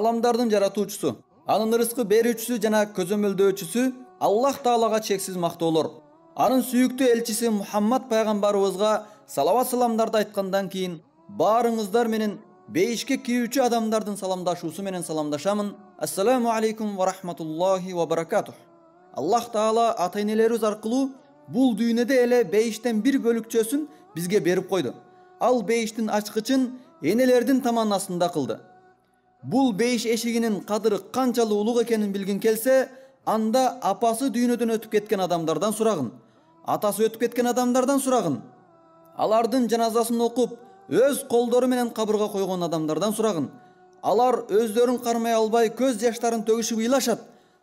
ааламдардын жаратуучусу, анын рызкы берүүчүсү жана көзөмөлдөөчүсү Аллах Таалага чексиз мактоолор. Анын сүйүктүү элчиси Мухаммад пайгамбарыбызга салават саламдарды айткандан кийин баарыңыздар менен бейишке кирүүчү адамдардын саламдашуусу менен саламдашамын. Ассаламу алейкум ва рахматуллахи ва баракатух. Аллах Таала ата-энелерибиз аркылуу бул дүйнөдө эле бейиштен бир бөлүкчөсүн бизге берип койду. Ал бейиштин ачкычын энелердин таманасында кылды. Бул бейиш эшигинин кадыры канчалык улук экенин билгин келсе, анда апасы дүйнөдөн өтүп кеткен адамдардан сурагын, атасы өтүп кеткен адамдардан сурагын, алардын жаназасын окуп, өз колдору менен кабырга койгон адамдардан сурагын. Алар өздөрүн кармай албай көз жаштарын төгүшүп ыйлашат.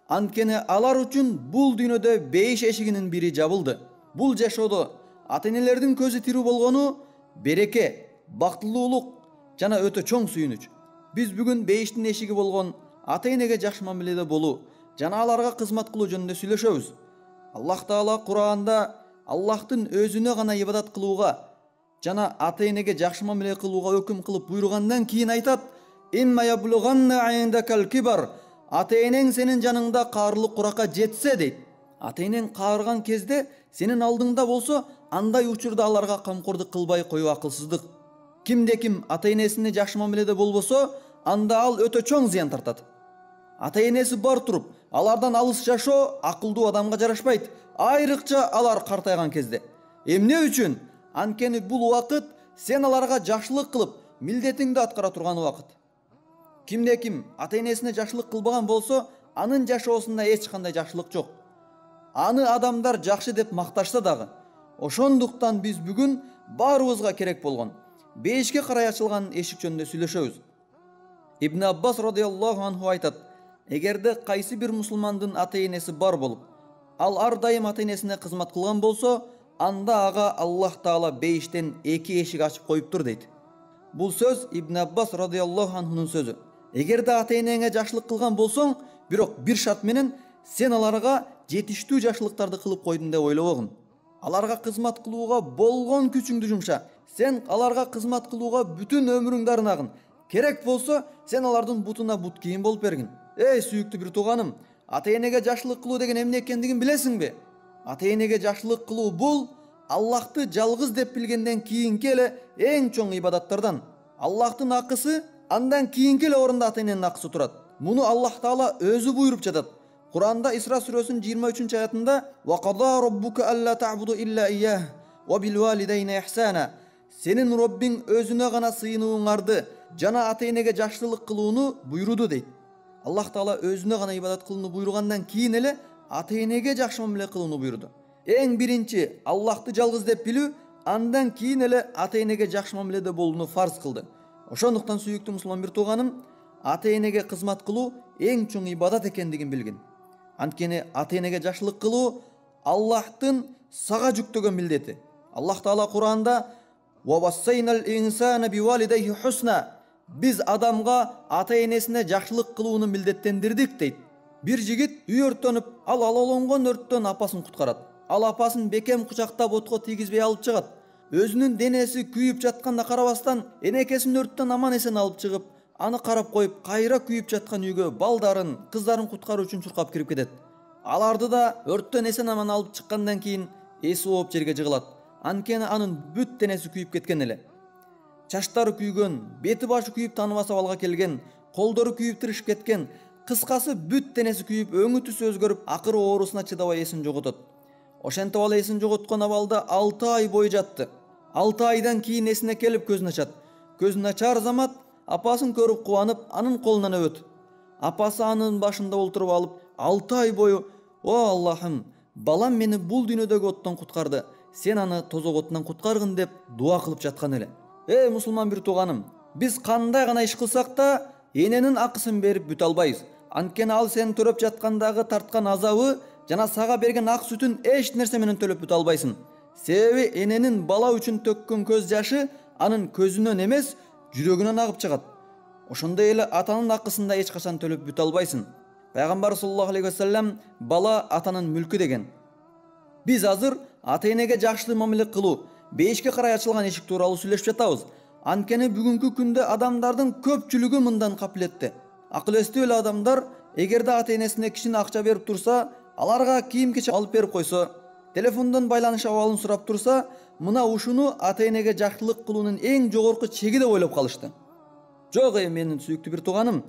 Анткени алар үчүн бул дүйнөдө бейиш эшигинин бири жабылды. Бул жашоодо ата-энелердин көзү тирүү болгону береке, бактылуулук жана өтө чоң сүйүнүч. Биз бүгүн бейиштин эшиги болгон ата-энеге жакшы мамиледе болуу жана аларга кызмат кылуу жөнүндө сүйлөшөбүз. Аллах Таала Кур'анда Аллахтын өзүнө гана ибадат кылууга жана ата-энеге жакшы мамиле кылууга өкүм кылып буйругандан кийин айтат: «Имма яблуганна индакал кибар». Ата-энең сенин жаныңда каарылык куракка жетсе дейт. Ата-энең каарыган кезде сенин алдыңда болсо, андай учурда аларга камкордук кылбай коюу акылсыздык. Кимде ким ата-энесине жакшы мамиледе болбосо, анда ал өтө чоң зыян тартат. Ата-энеси бар туруп, алардан алыс жашоо акылдуу адамга жарашпайт, айрыкча алар картайган кезде. Эмне үчүн? Анткени бул убакыт сен аларга жакшылык кылып, милдетиңди аткара турган убакыт. Кимде ким ата-энесине жакшылык кылбаган болсо, анын жашоосунда эч кандай жакшылык жок. Аны адамдар жакшы деп макташса дагы. Ошондуктан биз бүгүн баарыбызга керек болгон бейишке карай ачылган эшик жөнүндө сүйлөшөбүз. Ибн Аббас радыйаллаху анху айтат: эгерде кайсы бир мусулмандын ата-энеси бар болуп, ал ар дайым ата-энесине кызмат кылган болсо, анда ага Аллах Таала бейиштен эки эшик ачып коюптур дейт. Бул сөз Ибн Аббас радыйаллаху анхунун сөзү. Эгерде ата-энеңе жакшылык кылган болсоң, бирок бир шарт менен сен аларга жетиштүү жакшылыктарды кылып койдун деп ойлобогун. Аларга кызмат кылууга болгон күчүңдү жумша. Сен аларга кызмат кылууга бүтүн өмүрүңдү арнагын. Керек болсо, сен алардын бутуна бут кийим болуп бергин. Эй сүйүктүү бир тууганым, ата-энеге жакшылык кылуу деген эмне экендигин билесиңби? Ата-энеге жакшылык кылуу бул Аллахты жалгыз деп билгенден кийинки эле эң чоң ибадаттардан. Аллахтын акысы андан кийинки эле орунда ата-эненин акысы турат. Муну Аллах Таала өзү буйруп жатат. Кур'анда Исра сүрөсүнүн 23-аятында: "Ва қада раббука алла та'буду илля iyяh ва бил валидайни ихсана." Сенин Роббиң өзүнө гана сыйынууңарды жана ата-энеге жакшылык кылууну буйруду дейт. Аллах Таала өзүнө гана ибадат кылууну буйругандан кийин эле ата-энеге жакшы мамиле кылууну буйруду. Эң биринчи Аллахты жалгыз деп билүү, андан кийин эле ата-энеге жакшы мамиледе болууну фарз кылды. Ошондуктан сүйүктүү мусулман бир тууганым, ата-энеге кызмат кылуу эң чоң ибадат экендигин билгин. Анткени ата-энеге жакшылык кылуу Аллахтын сага жүктөгөн милдети. Аллах Таала Кур'анда: "Ва вассайнал инсана бивалидайхи хусна." Биз адамга ата-энесине жакшылык кылууну милдеттендирдик дейт. Бир жигит үй өрттөнүп, ал алалонгон өрттөн апасын куткарат. Ал апасын бекем кучактап отко тийгизбей алып чыгат. Өзүнүн денеси күйүп жатканда карабастан, энекесин өрттөн аман эсен алып чыгып, аны карап коюп, кайра күйүп жаткан үйгө балдарын, кыздарын куткаруу үчүн чуркап кирип кетет. Аларды да өрттөн эсен аман алып чыккандан кийин эси ооп жерге жыгылат. Анткени анын бүт денеси күйүп кеткен эле. Чачтары күйгөн, бети башы күйүп тааныбас абалга келген, колдору күйүп тырышып кеткен, кыскасы бүт денеси күйүп, өңү түсү өзгөрүп, акыры оорусуна чыдабай эсин жоготот. Ошентип ал эсин жоготкон абалда 6 ай бою жатты. 6 айдан кийин эсине келип көзүн ачат. Көзүн ачар замат апасын көрүп кубанып, анын колунан өбөт. Апасы анын башында олтуруп алып, 6 ай бою: "О Аллахым, балам мени бул дүйнөдөгү оттон куткарды. Сен аны тозок оттон куткаргын" деп дуа кылып жаткан эле. Эй мусулман бир тууганым, биз кандай гана иш кылсак да, эненин акысын берип бүтө албайбыз. Анткени ал сен төрөп жаткандагы тарткан азабы жана сага берген ак сүтүн эч нерсе менен төлөп бүтө албайсың. Себеби эненин бала үчүн төккөн көз жашы анын көзүнөн эмес, жүрөгүнөн агып чыгат. Ошондой эле атанын акысын да эч качан төлөп бүтө албайсың. Пайгамбар саллаллаху алейхи вассалам бала атанын мүлкү деген. Биз азыр ата-энеге жакшы мамиле кылуу, бейишке карай ачылган эшик тууралуу сүйлөшүп жатабыз. Анткени бүгүнкү күндө адамдардын көпчүлүгү мындан капилетте. Акыл эстүү эле адамдар эгерде ата энесине кичине акча берип турса, аларга кийим кечек алып берип койсо, телефондон байланыш абалын сурап турса, мына ушуну ата энеге жакшылык кылуунун эң жогорку чеги деп ойлоп калышты. Жок менин сүйүктүү бир тууганым,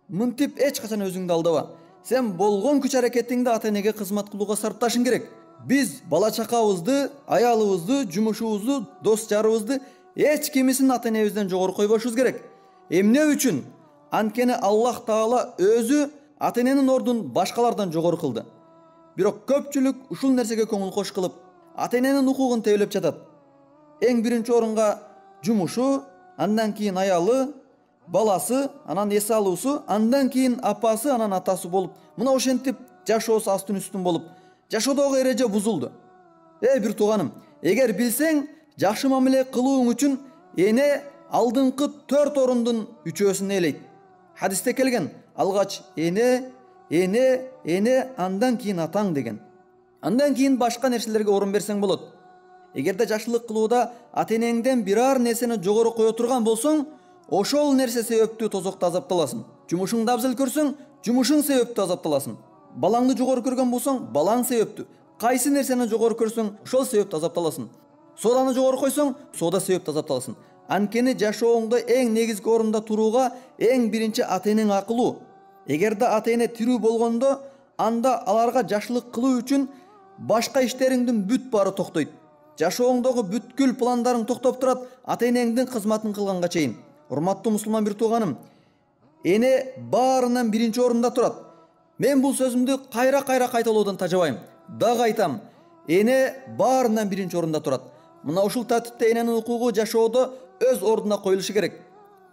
мынтип эч качан өзүңдү алдаба. Сен болгон күч аракетиңди ата энеге кызмат кылууга сарпташың керек. Биз бала чакабызды, аялыбызды, жумушубузду, дос жарыбызды эч кимисин ата энебизден жогору койбошубуз керек. Эмне үчүн? Анткени Аллах Таала өзү ата эненин ордун башкалардан жогору кылды. Бирок көпчүлүк ушул нерсеге көңүл кош кылып, ата эненин укугун тейлеп жатат. Эң биринчи орунга жумушу, андан кийин аялы, баласы, анан эс алуусу, андан кийин апасы, анан атасы болуп, мына ошентип жашоосу астын үстүн болуп, жашоодогу эреже бузулду. Бир тууганым, эгер билсең, жакшы мамиле кылууң үчүн эне алдыңкы 4 орундун 3-өсүн ээлейт. Хадисте келген, алгач эне, андан кийин атаң деген. Андан кийин башка нерселерге орун берсең болот. Эгерде жакшылык кылууда ата энеңден бирар нерсени жогору кое турган болсоң, ошол нерсе себептүү тозокто азапталасың. Жумушуңду абзал көрсөң, жумушуң себептүү азапталасың. Балаңды жогору көргөн болсоң, балаң себептүү. Кайсы нерсени жогору көрсөң, ошол себептүү азапталасың. Сооданы жогору койсоң, соода себептүү азапталасың. Анткени жашооңдо эң негизги орунда турууга эң биринчи ата энең акылуу. Эгерде ата эне тирүү болгондо, анда аларга жакшылык кылуу үчүн башка иштериңдин бүт баары токтойт. Жашооңдогу бүткүл пландарың токтоп турат ата энеңдин кызматын кылганга чейин. Урматтуу мусулман бир тууганым, эне баарынан биринчи орунда турат. Мен бул сөзүмдү кайра кайталоодон тажабайм. Дагы айтам, эне баарынан биринчи орунда турат. Мына ушул тартипте эненин укугу жашоодо өз ордуна коюлушу керек.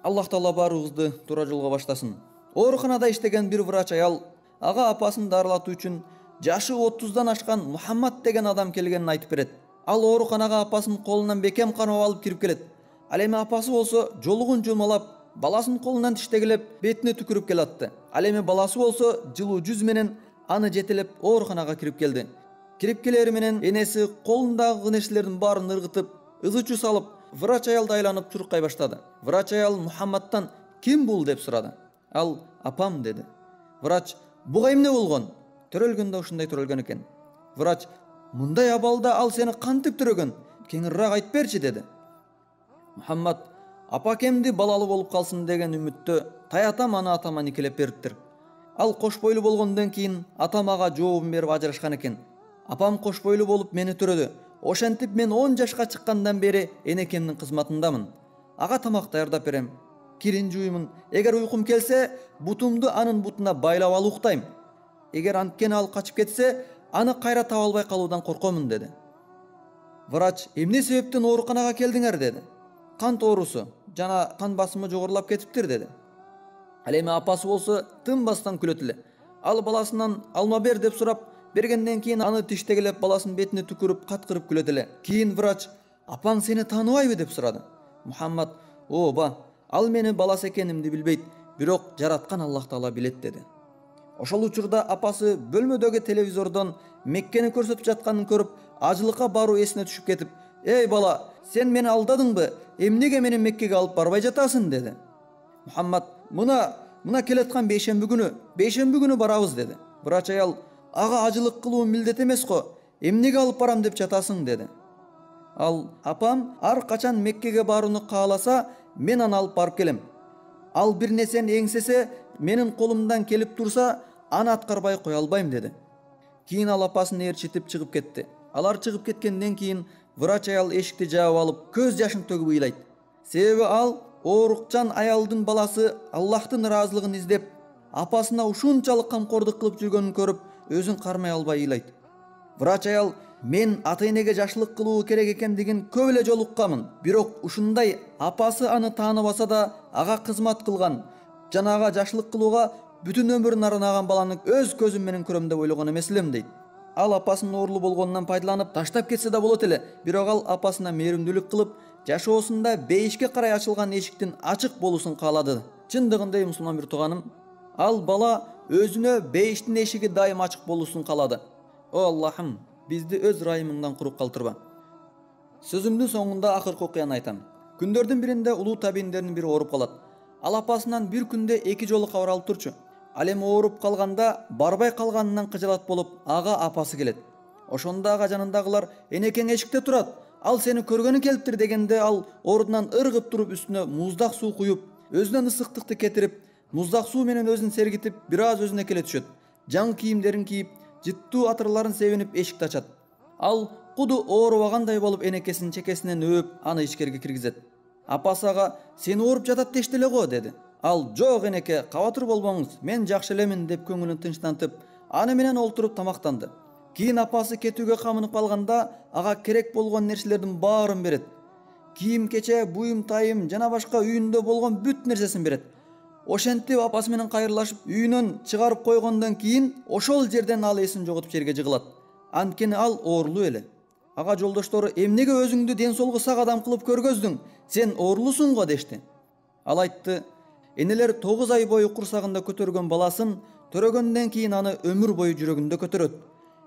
Аллах Таала баарыбызды туура жолго баштасын. Ооруканада иштеген бир врач аял ага апасын дарылатуу үчүн жашы 30-дан ашкан Мухаммад деген адам келгенин айтып берет. Ал ооруканага апасынын колунан бекем кармап алып кирип келет. Ал эми апасы болсо жолугун жумалап, баласынын колунан тиштегилеп, бетине түкүрүп келатты. Ал эми баласы болсо жылуу жүз менен аны жетелеп ооруканага кирип келди. Кирип келери менен энеси колундагы нерселердин баарын ыргытып, ызычуу салып, врач аялды айланып чуркай баштады. Врач аял Мухаммадтан "Ким бул?" деп сурады. Ал "Апам" деди. Врач "Буга эмне болгон?" Төрөлгөндө ушундай төрөлгөн экен. Врач "Мындай абалда ал сени кантип төрөгөн? Кеңирээк айтып берчи" деди. Мухаммад апакемди балалы болуп калсын деген үмүттө таятам аны атама никелеп бериптир. Ал кош бойлуу болгондон кийин атам ага жообун берип ажырашкан экен. Апам кош бойлуу болуп мени төрөдү. Ошентип мен 10 жашка чыккандан бери энекемдин кызматындамын. Ага тамак даярдап берем. Кирин жуймун. Эгер уйкум келсе, бутумду анын бутуна байлап алып уктайм. Эгер анткени ал качып кетсе, аны кайра таба албай калуудан коркомун деди. Врач "Эмне себептен ооруканага келдиңер?" деди. "Кант оорусу, жана кан басымы жогорулап кетиптир" деди. Ал эми апасы болсо тынбастан күлөт эле. Ал баласынан "Алма бер" деп сурап, бергенден кийин аны тиштегилеп баласынын бетине түкүрүп, каткырып күлөт эле. Кийин врач "Апаң сени тааныбайбы?" деп сурады. Мухаммад "Ооба, ал мени баласы экенимди билбейт, бирок жараткан Аллах Таала билет" деди. Ошол учурда апасы бөлмөдөгү телевизордон Меккени көрсөтүп жатканын көрүп, ажылыкка баруу эсине түшүп кетип, "Эй бала, сен мени алдадыңбы? Эмнеге мени Меккеге алып барбай жатасың?" деди. Мухаммад "Мына келаткан бейшемби күнү барабыз" деди. Врач аял "Ага ажылык кылуу милдет эмес го. Эмнеге алып барам деп жатасың?" деди. Ал "Апам ар качан Меккеге барууну кааласа, мен аны алып барып келем. Ал бир нерсени эңсесе, менин колумдан келип турса, аны аткарбай кое албайм" деди. Кийин ал апасын ээрчитип чыгып кетти. Алар чыгып кеткенден кийин врач аял эшикти жаап алып, көз жашын төгүп ыйлайт. Себеби ал оорукчан аялдын баласы Аллахтын ыраазылыгын издеп, апасына ушунчалык камкордук кылып жүргөнүн көрүп, өзүн кармай албай ыйлайт. Врач аял "Мен ата энеге жакшылык кылуу керек экендигин көп эле жолу укканмын. Бирок ушундай апасы аны тааныбаса да, ага кызмат кылган, жана ага жакшылык кылууга бүтүн өмүрүн арнаган баланы өз көзүм менен көрөм деп ойлогон эмес элем" дейт. Ал апасынын оорлуу болгонунан пайдаланып таштап кетсе да болот эле, бирок ал апасына мээримдүүлүк кылып, жашоосунда бейишке карай ачылган эшиктин ачык болуусун каалады. Чындыгында мусулман бир тууганым, ал бала өзүнө бейиштин эшиги дайым ачык болуусун каалады. О Аллахым, бизди өз ырайымыңдан куруп калтырба. Сөзүмдүн соңунда акыркы окуяны айтам. Күндөрдүн биринде улуу табийиндердин бири ооруп калат. Ал апасынан бир күндө 2 жолу кабар алып турчу. Ал эми ооруп калганда барбай калганынан кыжалат болуп ага апасы келет. Ошондо ага жанындагылар энекең эшикте турат, ал сени көргөнү келиптир дегенде ал ордунан ыргып туруп үстүнө муздак суу куюп, өзүнөн ысыктыкты кетирип, муздак суу менен өзүн сергитип, бир аз өзүнө келе түшөт. Жаңы кийимдерин кийип, жыттуу атырларын себинип эшикти ачат. Ал куду оорубагандай болуп энекесинин чекесинен өөп, аны ичкерге киргизет. Апасы ага сени ооруп жатат дешти эле го деди. Ал жок энеке, кабатыр болбоңуз, мен жакшы элемин деп көңүлүн тынчтантып, аны менен олтуруп тамактанды. Кийин апасы кетүүгө камынып калганда ага керек болгон нерселердин баарын берет. Кийим кече, буюм тайым жана башка үйүндө болгон бүт нерсесин берет. Ошентип апасы менен кайрылышып үйүнөн чыгарып койгондон кийин ошол жерден ал эсин жоготуп жерге жыгылат. Анткени ал оорулуу эле. Ага жолдоштору эмнеге өзүңдү ден соолугу сак адам кылып көргөздүң? Сен оорулуусуң го дешти. Ал айтты: энелер 9 ай бою курсагында көтөргөн баласын төрөгөндөн кийин аны өмүр бою жүрөгүндө көтөрөт.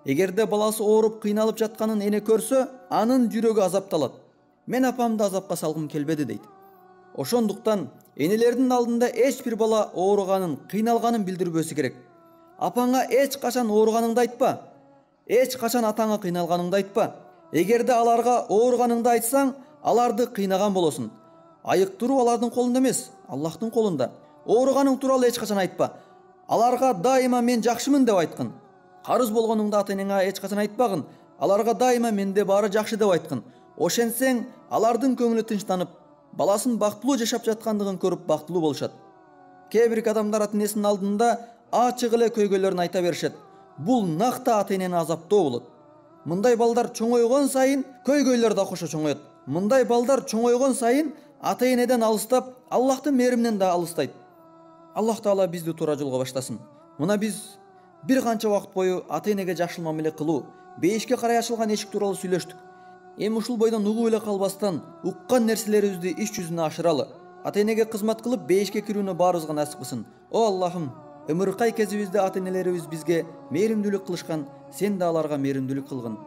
Эгерде баласы ооруп кыйналып жатканын эне көрсө, анын жүрөгү азапталат. Мен апамды азапка салгым келбеди дейт. Ошондуктан энелердин алдында эч бир бала ооруганын, кыйналганын билдирбөсү керек. Апаңа эч качан ооруганыңды айтпа. Эч качан атаңа кыйналганыңды айтпа. Эгерде аларга ооруганыңды айтсаң, аларды кыйнаган болосуң. Айыктыруу алардын колунда эмес, Аллахтын колунда. Ооруганың тууралуу эч качан айтпа. Аларга дайыма мен жакшымын деп айткын. Карыз болгонуңду ата-энеңе эч качан айтпагын. Аларга дайыма менде баары жакшы деп айткын. Ошентсең, алардын көңүлү тынчтанып, баласын бактылуу жашап жаткандыгын көрүп бактылуу болушат. Кээ бир адамдар ата-энесинин алдында ачык эле көйгөйлөрүн айта беришет. Бул накта ата-энени азаптоо болот. Мындай балдар чоңойгон сайын көйгөйлөр да кошо чоңоет. Мындай балдар чоңойгон сайын ата-энеден алыстап, Аллахтын мээриминен да алыстайт. Аллах Таала бизди туура жолго баштасын. Мына биз бир канча убакыт бою ата-энеге жакшы мамиле кылуу, бейишке карай ачылган эшик тууралуу сүйлөштүк. Эми ушул бойдон угуп эле калбастан, уккан нерселерибизди иш жүзүнө ашыралы. Ата-энеге кызмат кылып, бейишке кирүүнү баарыбызга насип кылсын. О Аллахым, ымыркай кезибизде ата-энелерибиз бизге мээримдүүлүк кылышкан, сен да аларга мээримдүүлүк кылгын.